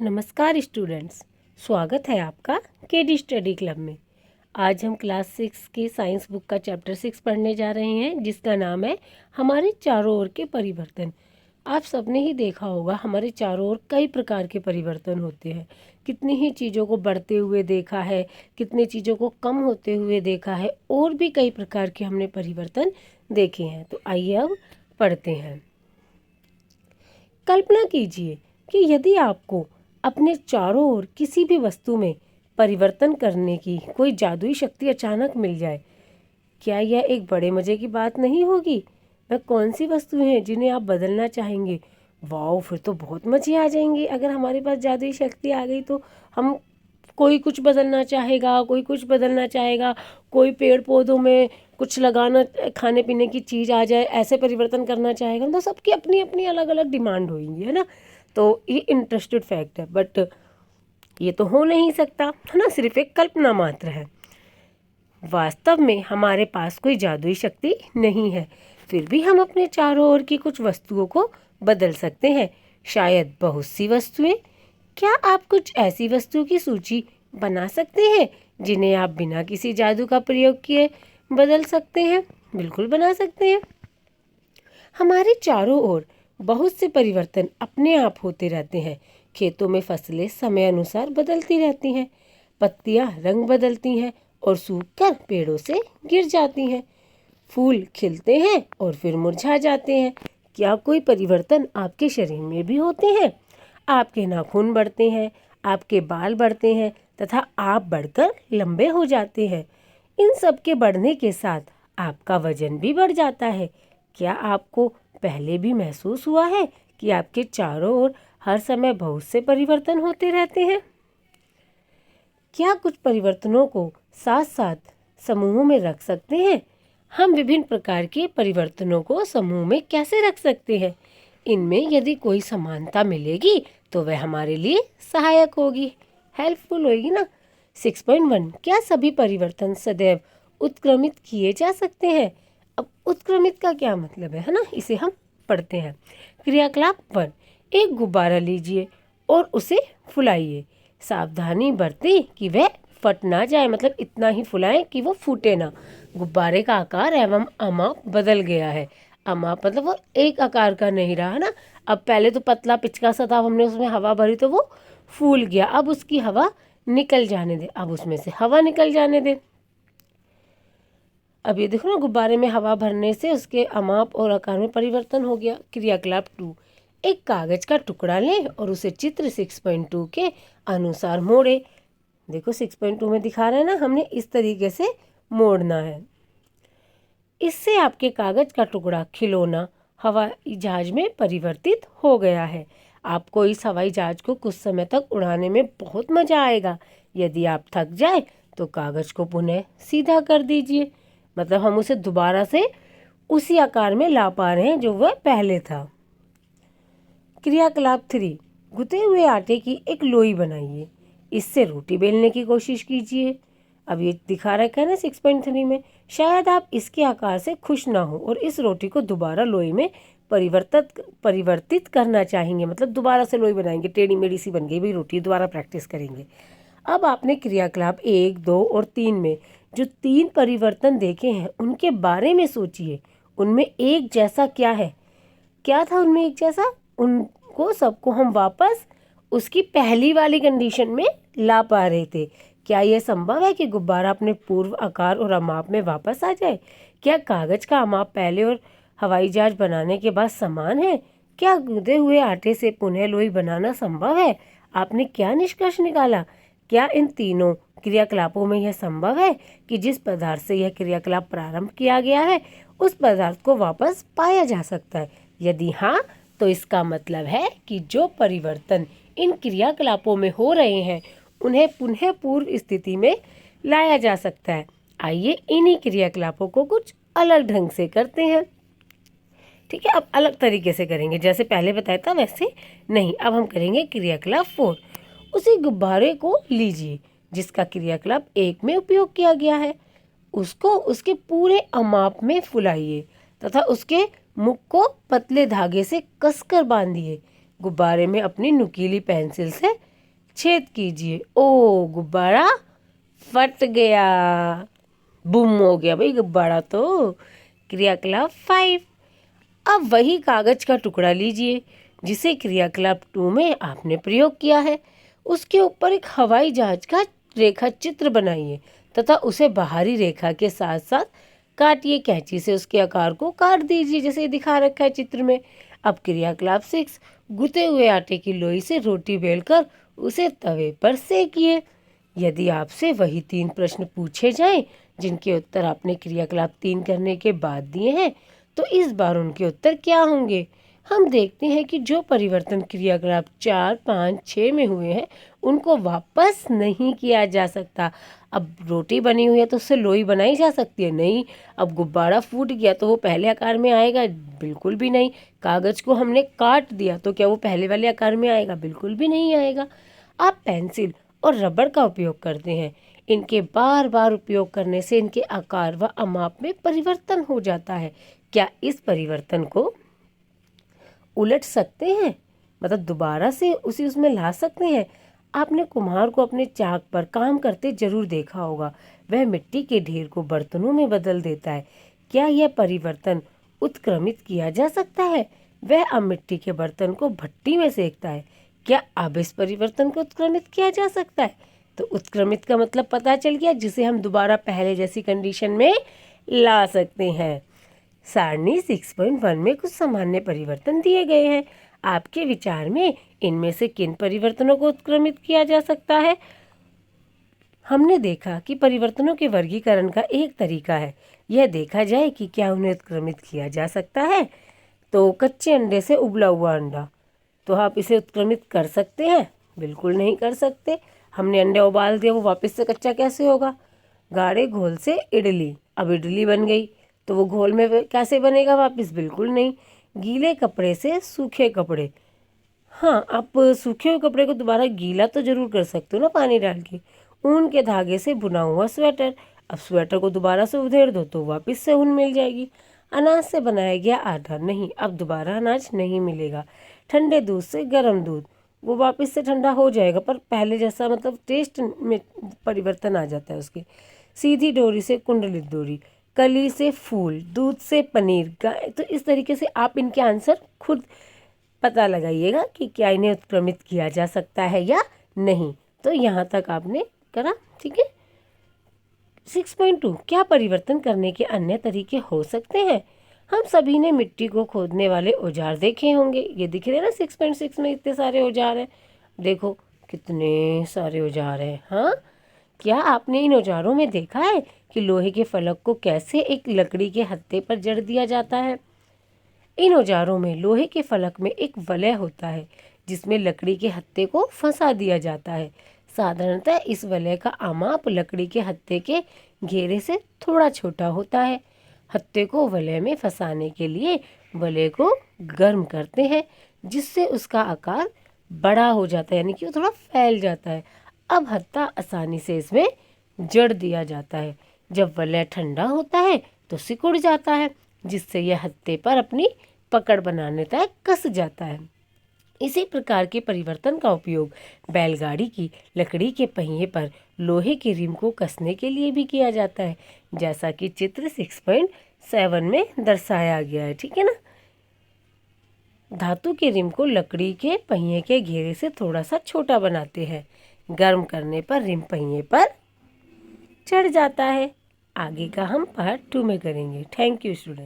नमस्कार स्टूडेंट्स, स्वागत है आपका केडी स्टडी क्लब में। आज हम क्लास 6 की साइंस बुक का चैप्टर 6 पढ़ने जा रहे हैं, जिसका नाम है हमारे चारों ओर के परिवर्तन। आप सबने ही देखा होगा, हमारे चारों ओर कई प्रकार के परिवर्तन होते हैं। कितनी ही चीज़ों को बढ़ते हुए देखा है, कितनी चीज़ों को कम होते हुए देखा है, और भी कई प्रकार के हमने परिवर्तन देखे हैं। तो आइए अब पढ़ते हैं। कल्पना कीजिए कि यदि आपको अपने चारों ओर किसी भी वस्तु में परिवर्तन करने की कोई जादुई शक्ति अचानक मिल जाए, क्या यह एक बड़े मज़े की बात नहीं होगी? वह कौन सी वस्तुएं हैं जिन्हें आप बदलना चाहेंगे? वाओ, फिर तो बहुत मज़े आ जाएंगे। अगर हमारे पास जादुई शक्ति आ गई तो हम कोई कुछ बदलना चाहेगा, कोई कुछ बदलना चाहेगा, कोई पेड़ पौधों में कुछ लगाना, खाने पीने की चीज़ आ जाए, ऐसे परिवर्तन करना चाहेगा। तो सबकी अपनी अपनी अलग अलग डिमांड होगी, है ना। तो ये इंटरेस्टेड फैक्ट है, बट ये तो हो नहीं सकता, है ना। सिर्फ एक कल्पना मात्र है। वास्तव में हमारे पास कोई जादुई शक्ति नहीं है, फिर भी हम अपने चारों ओर की कुछ वस्तुओं को बदल सकते हैं। शायद बहुत सी वस्तुएं। क्या आप कुछ ऐसी वस्तुओं की सूची बना सकते हैं जिन्हें आप बिना किसी जादू का प्रयोग किए बदल सकते हैं? बिल्कुल बना सकते हैं। हमारे चारों ओर बहुत से परिवर्तन अपने आप होते रहते हैं। खेतों में फसलें समय अनुसार बदलती रहती हैं, पत्तियां रंग बदलती हैं और सूखकर पेड़ों से गिर जाती हैं। फूल खिलते हैं और फिर मुरझा जाते हैं। क्या कोई परिवर्तन आपके शरीर में भी होते हैं? आपके नाखून बढ़ते हैं, आपके बाल बढ़ते हैं तथा आप बढ़कर लंबे हो जाते हैं। इन सब के बढ़ने के साथ आपका वजन भी बढ़ जाता है। क्या आपको पहले भी महसूस हुआ है कि आपके चारों ओर हर समय बहुत से परिवर्तन होते रहते हैं? क्या कुछ परिवर्तनों को साथ साथ समूहों में रख सकते हैं? हम विभिन्न प्रकार के परिवर्तनों को समूह में कैसे रख सकते हैं? इनमें यदि कोई समानता मिलेगी तो वह हमारे लिए सहायक होगी, हेल्पफुल होगी ना। 6.1, क्या सभी परिवर्तन सदैव उत्क्रमित किए जा सकते हैं? अब उत्क्रमित का क्या मतलब है ना, इसे हम पढ़ते हैं। क्रियाकलाप 1, एक गुब्बारा लीजिए और उसे फुलाइए। सावधानी बरतें कि वह फट ना जाए, मतलब इतना ही फुलाएं कि वो फूटे ना। गुब्बारे का आकार एवं अमाप बदल गया है। अमाप मतलब वो एक आकार का नहीं रहा, है ना। अब पहले तो पतला पिचका सा था, हमने उसमें हवा भरी तो वो फूल गया। अब उसकी हवा निकल जाने दे, अब उसमें से हवा निकल जाने दे। अब ये देखो ना, गुब्बारे में हवा भरने से उसके अमाप और आकार में परिवर्तन हो गया। क्रियाकलाप 2, एक कागज का टुकड़ा लें और उसे चित्र 6.2 के अनुसार मोड़े। देखो 6.2 में दिखा रहे हैं ना, हमने इस तरीके से मोड़ना है। इससे आपके कागज का टुकड़ा खिलौना हवाई जहाज में परिवर्तित हो गया है। आपको इस हवाई जहाज को कुछ समय तक उड़ाने में बहुत मजा आएगा। यदि आप थक जाए तो कागज को पुनः सीधा कर दीजिए, मतलब हम उसे दोबारा से उसी आकार में ला पा रहे हैं जो वह पहले था। क्रियाकलाप 3, गुथे हुए आटे की एक लोई बनाइए। इससे रोटी बेलने की कोशिश कीजिए। अब ये दिखा रखा है ना 6.3 में। शायद आप इसके आकार से खुश ना हो और इस रोटी को दोबारा लोई में परिवर्तित करना चाहेंगे, मतलब दोबारा से लोई बनाएंगे। टेढ़ी मेढ़ी सी बन गई भाई रोटी, दोबारा प्रैक्टिस करेंगे। अब आपने क्रियाकलाप 1, 2 और 3 में जो 3 परिवर्तन देखे हैं उनके बारे में सोचिए। उनमें एक जैसा क्या है? क्या था उनमें एक जैसा? उनको सबको हम वापस उसकी पहली वाली कंडीशन में ला पा रहे थे। क्या यह संभव है कि गुब्बारा अपने पूर्व आकार और अमाप में वापस आ जाए? क्या कागज का अमाप पहले और हवाई जहाज बनाने के बाद समान है? क्या गूंदे हुए आटे से पुनः लोई बनाना संभव है? आपने क्या निष्कर्ष निकाला? क्या इन तीनों क्रियाकलापों में यह संभव है कि जिस पदार्थ से यह क्रियाकलाप प्रारंभ किया गया है उस पदार्थ को वापस पाया जा सकता है? यदि हाँ, तो इसका मतलब है कि जो परिवर्तन इन क्रियाकलापों में हो रहे हैं उन्हें पुनः पूर्व स्थिति में लाया जा सकता है। आइए इन्हीं क्रियाकलापों को कुछ अलग ढंग से करते हैं। ठीक है, अब अलग तरीके से करेंगे, जैसे पहले बताया था वैसे नहीं। अब हम करेंगे क्रियाकलाप 4। उसी गुब्बारे को लीजिए जिसका क्रियाकलाप 1 में उपयोग किया गया है। उसको उसके पूरे अमाप में फुलाइए तथा उसके मुख को पतले धागे से कसकर बांधिए। गुब्बारे में अपनी नुकीली पेंसिल से छेद कीजिए। ओ, गुब्बारा फट गया, बुम हो गया भाई गुब्बारा तो। क्रियाकलाप 5। अब वही कागज का टुकड़ा लीजिए जिसे क्रियाकलाप 2 में आपने प्रयोग किया है। उसके ऊपर एक हवाई जहाज का रेखा चित्र बनाइए तथा उसे बाहरी रेखा के साथ साथ काटिए। कैंची से उसके आकार को काट दीजिए जैसे दिखा रखा है चित्र में। अब क्रियाकलाप 6, गुथे हुए आटे की लोई से रोटी बेलकर उसे तवे पर सेकिए। यदि आपसे वही 3 प्रश्न पूछे जाएं जिनके उत्तर आपने क्रियाकलाप 3 करने के बाद दिए हैं, तो इस बार उनके उत्तर क्या होंगे? हम देखते हैं कि जो परिवर्तन क्रियाकलाप 4, 5, 6 में हुए हैं उनको वापस नहीं किया जा सकता। अब रोटी बनी हुई है तो उससे लोई बनाई जा सकती है? नहीं। अब गुब्बारा फूट गया तो वो पहले आकार में आएगा? बिल्कुल भी नहीं। कागज को हमने काट दिया तो क्या वो पहले वाले आकार में आएगा? बिल्कुल भी नहीं आएगा। आप पेंसिल और रबड़ का उपयोग करते हैं। इनके बार बार उपयोग करने से इनके आकार व अमाप में परिवर्तन हो जाता है। क्या इस परिवर्तन को उलट सकते हैं? मतलब दोबारा से उसी उसमें ला सकते हैं? आपने कुम्हार को अपने चाक पर काम करते जरूर देखा होगा। वह मिट्टी के ढेर को बर्तनों में बदल देता है। क्या यह परिवर्तन उत्क्रमित किया जा सकता है? वह अब मिट्टी के बर्तन को भट्टी में सेकता है। क्या अब इस परिवर्तन को उत्क्रमित किया जा सकता है? तो उत्क्रमित का मतलब पता चल गया, जिसे हम दोबारा पहले जैसी कंडीशन में ला सकते हैं। सारणी 6.1 में कुछ सामान्य परिवर्तन दिए गए हैं। आपके विचार में इनमें से किन परिवर्तनों को उत्क्रमित किया जा सकता है? हमने देखा कि परिवर्तनों के वर्गीकरण का एक तरीका है यह देखा जाए कि क्या उन्हें उत्क्रमित किया जा सकता है। तो कच्चे अंडे से उबला हुआ अंडा, तो आप इसे उत्क्रमित कर सकते हैं? बिल्कुल नहीं कर सकते। हमने अंडे उबाल दिया, वो वापस से कच्चा कैसे होगा? गाढ़े घोल से इडली, अब इडली बन गई तो वो घोल में कैसे बनेगा वापस? बिल्कुल नहीं। गीले कपड़े से सूखे कपड़े, हाँ, आप सूखे हुए कपड़े को दोबारा गीला तो जरूर कर सकते हो ना पानी डाल के। ऊन के धागे से बुना हुआ स्वेटर, अब स्वेटर को दोबारा से उधेड़ दो तो वापस से ऊन मिल जाएगी। अनाज से बनाया गया आटा, नहीं, अब दोबारा अनाज नहीं मिलेगा। ठंडे दूध से गर्म दूध, वो वापस से ठंडा हो जाएगा पर पहले जैसा मतलब टेस्ट में परिवर्तन आ जाता है उसके। सीधी डोरी से कुंडलित डोरी, कली से फूल, दूध से पनीर, गाय। तो इस तरीके से आप इनके आंसर खुद पता लगाइएगा कि क्या इन्हें उत्क्रमित किया जा सकता है या नहीं। तो यहाँ तक आपने करा, ठीक है। 6.2, क्या परिवर्तन करने के अन्य तरीके हो सकते हैं? हम सभी ने मिट्टी को खोदने वाले औजार देखे होंगे। ये दिख रहे हैं ना 6.6 में इतने सारे औजार हैं। देखो कितने सारे औजार हैं। हाँ, क्या आपने इन औजारों में देखा है कि लोहे के फलक को कैसे एक लकड़ी के हत्थे पर जड़ दिया जाता है? इन औजारों में लोहे के फलक में एक वलय होता है जिसमें लकड़ी के हत्थे को फंसा दिया जाता है। साधारणतः इस वलय का आमाप लकड़ी के हत्थे के घेरे से थोड़ा छोटा होता है। हत्थे को वलय में फंसाने के लिए वलय को गर्म करते हैं जिससे उसका आकार बड़ा हो जाता है, यानी कि वो थोड़ा फैल जाता है। अब हत्था आसानी से इसमें जड़ दिया जाता है। जब वलय ठंडा होता है तो सिकुड़ जाता है जिससे यह हत्थे पर अपनी पकड़ बनाने तक कस जाता है। इसी प्रकार के परिवर्तन का उपयोग बैलगाड़ी की लकड़ी के पहिए पर लोहे के रिम को कसने के लिए भी किया जाता है, जैसा कि चित्र 6.7 में दर्शाया गया है, ठीक है ना। धातु के रिम को लकड़ी के पहिए के घेरे से थोड़ा सा छोटा बनाते हैं। गर्म करने पर रिम पहिए पर चढ़ जाता है। आगे का हम पार्ट 2 में करेंगे। Thank you student.